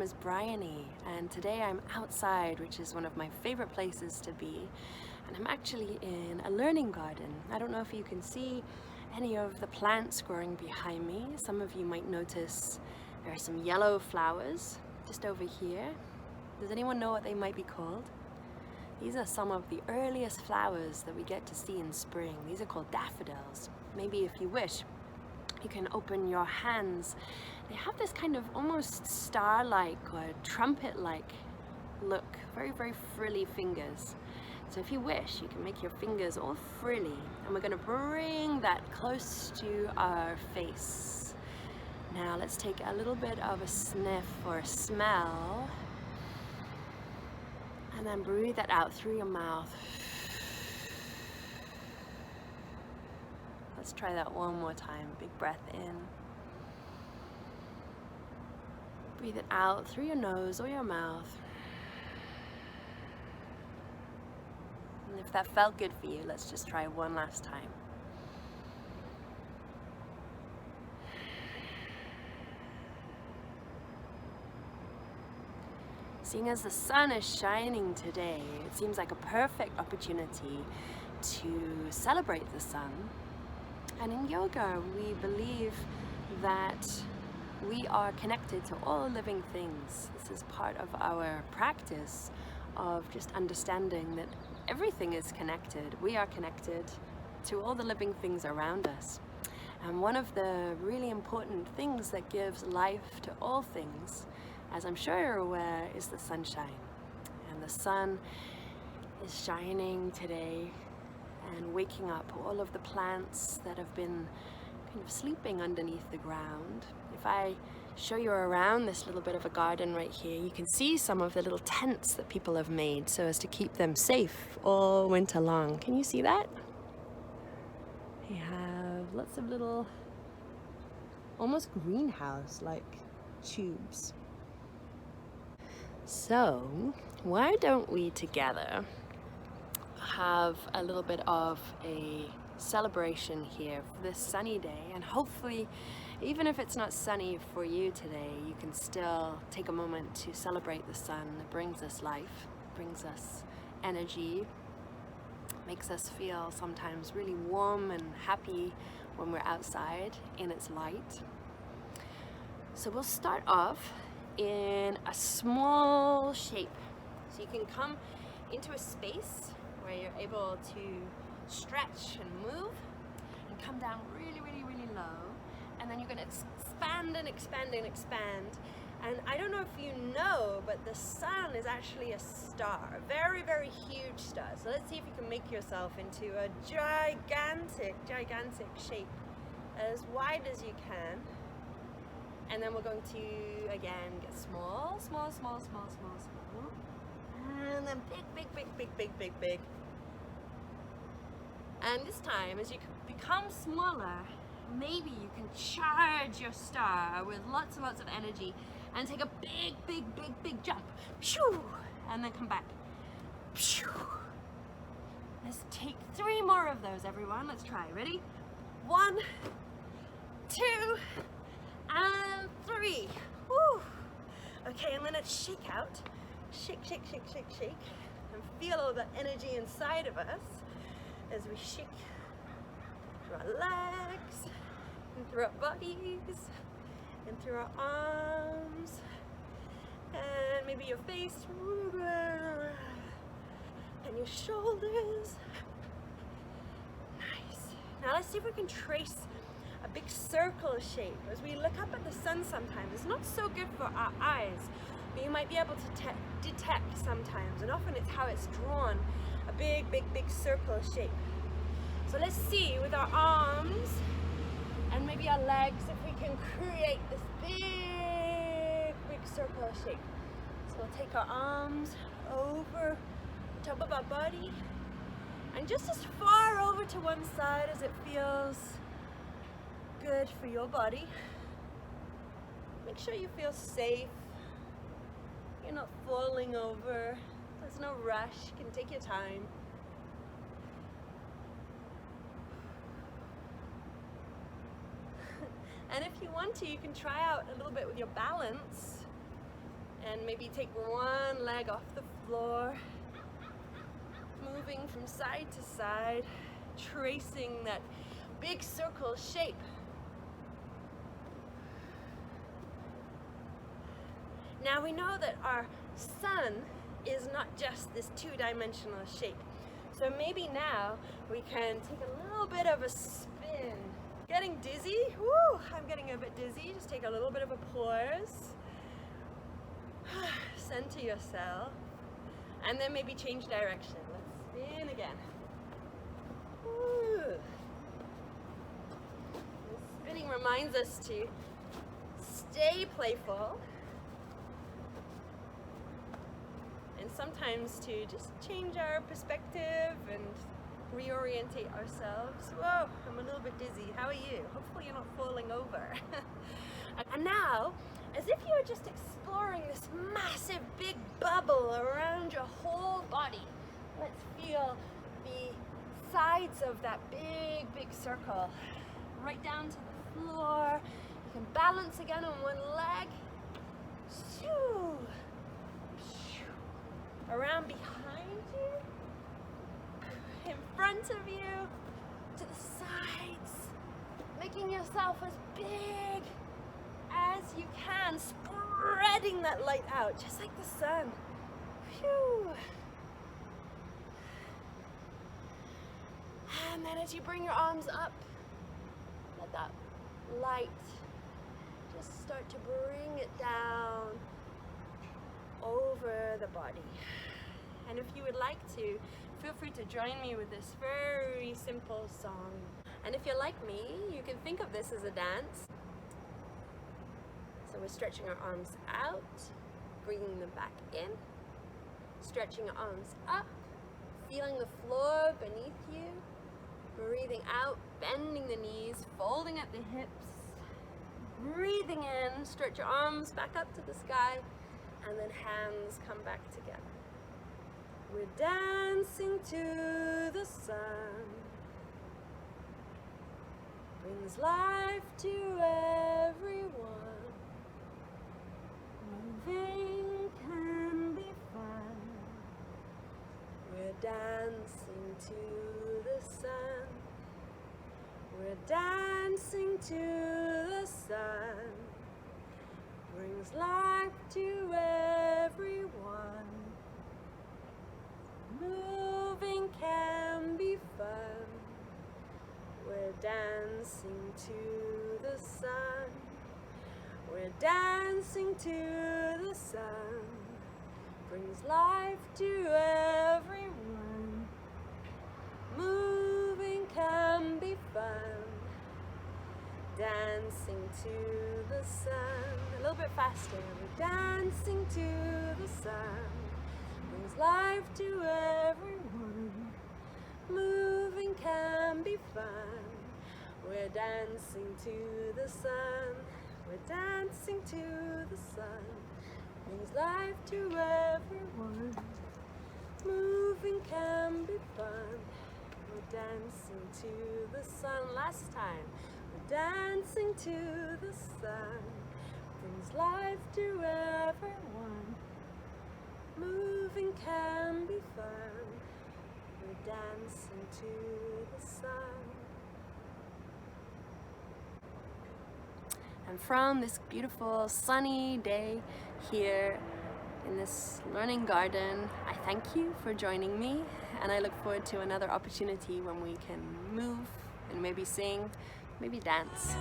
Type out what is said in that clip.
is Bryony, and today I'm outside, which is one of my favorite places to be, and I'm actually in a learning garden. I don't know if you can see any of the plants growing behind me. Some of you might notice there are some yellow flowers just over here. Does anyone know what they might be called? These are some of the earliest flowers that we get to see in spring. These are called daffodils. Maybe if you wish, you can open your hands. They have this kind of almost star-like or trumpet-like look, very, very frilly fingers. So if you wish, you can make your fingers all frilly, and we're going to bring that close to our face. Now let's take a little bit of a sniff or a smell, and then breathe that out through your mouth. Let's try that one more time. Big breath in. Breathe it out through your nose or your mouth. And if that felt good for you, let's just try one last time. Seeing as the sun is shining today, it seems like a perfect opportunity to celebrate the sun. And in yoga, we believe that we are connected to all living things. This is part of our practice of just understanding that everything is connected. We are connected to all the living things around us. And one of the really important things that gives life to all things, as I'm sure you're aware, is the sunshine. And the sun is shining today and waking up all of the plants that have been kind of sleeping underneath the ground. If I show you around this little bit of a garden right here, you can see some of the little tents that people have made so as to keep them safe all winter long. Can you see that? They have lots of little, almost greenhouse-like tubes. So, why don't we together have a little bit of a celebration here for this sunny day, and hopefully, even if it's not sunny for you today, you can still take a moment to celebrate the sun. It brings us life, brings us energy, makes us feel sometimes really warm and happy when we're outside in its light. So we'll start off in a small shape. So you can come into a space where you're able to stretch and move and come down really, really, really low. And then you're going to expand and expand and expand. And I don't know if you know, but the sun is actually a star, a very, very huge star. So let's see if you can make yourself into a gigantic, gigantic shape, as wide as you can. And then we're going to, again, get small, small, small, small, small, small. And then big, big, big, big, big, big, big. And this time, as you become smaller, maybe you can charge your star with lots and lots of energy and take a big, big, big, big jump. Shoo! And then come back. Shoo! Let's take 3 more of those, everyone. Let's try. Ready? 1, 2, and 3. Woo! Okay, and then let's shake out. Shake, shake, shake, shake, shake. And feel all the energy inside of us as we shake through our legs, and through our bodies, and through our arms, and maybe your face, and your shoulders. Nice. Now let's see if we can trace a big circle shape. As we look up at the sun sometimes, it's not so good for our eyes, but you might be able to detect sometimes, and often it's how it's drawn, a big, big, big circle shape. So let's see with our arms and maybe our legs if we can create this big, big circle shape. So we'll take our arms over the top of our body and just as far over to one side as it feels good for your body. Make sure you feel safe. You're not falling over. There's no rush. You can take your time. And if you want to, you can try out a little bit with your balance And maybe take one leg off the floor, moving from side to side, tracing that big circle shape. Now we know that our sun is not just this two-dimensional shape. So maybe now we can take a little bit of a spin. Getting dizzy? Woo, I'm getting a bit dizzy. Just take a little bit of a pause. Center yourself. And then maybe change direction. Let's spin again. Woo. Spinning reminds us to stay playful. And sometimes to just change our perspective and reorientate ourselves. Whoa, I'm a little bit dizzy. How are you? Hopefully you're not falling over. And now, as if you were just exploring this massive big bubble around your whole body, let's feel the sides of that big circle. Right down to the floor. You can balance again on one leg. Shoo. Around behind you, in front of you, to the sides, making yourself as big as you can, spreading that light out, just like the sun. Phew. And then as you bring your arms up, let that light just start to bring it down over the body. And if you would like to, feel free to join me with this very simple song. And if you're like me, you can think of this as a dance. So we're stretching our arms out, bringing them back in, stretching your arms up, feeling the floor beneath you, breathing out, bending the knees, folding at the hips, breathing in, stretch your arms back up to the sky, and then hands come back together. We're dancing to the sun, brings life to everyone. Moving can be fun. We're dancing to the sun. We're dancing to the sun, brings life to everyone. Moving can be fun. We're dancing to the sun. We're dancing to the sun, brings life to everyone. Moving can be fun. Dancing to the sun. A little bit faster. We're dancing to the sun, brings life to everyone. Moving can be fun. We're dancing to the sun. We're dancing to the sun, brings life to everyone. Moving can be fun. We're dancing to the sun. Last time. We're dancing to the sun, brings life to everyone. Moving can be fun. We're dancing to the sun. And from this beautiful sunny day here in this learning garden, I thank you for joining me, and I look forward to another opportunity when we can move and maybe sing, maybe dance.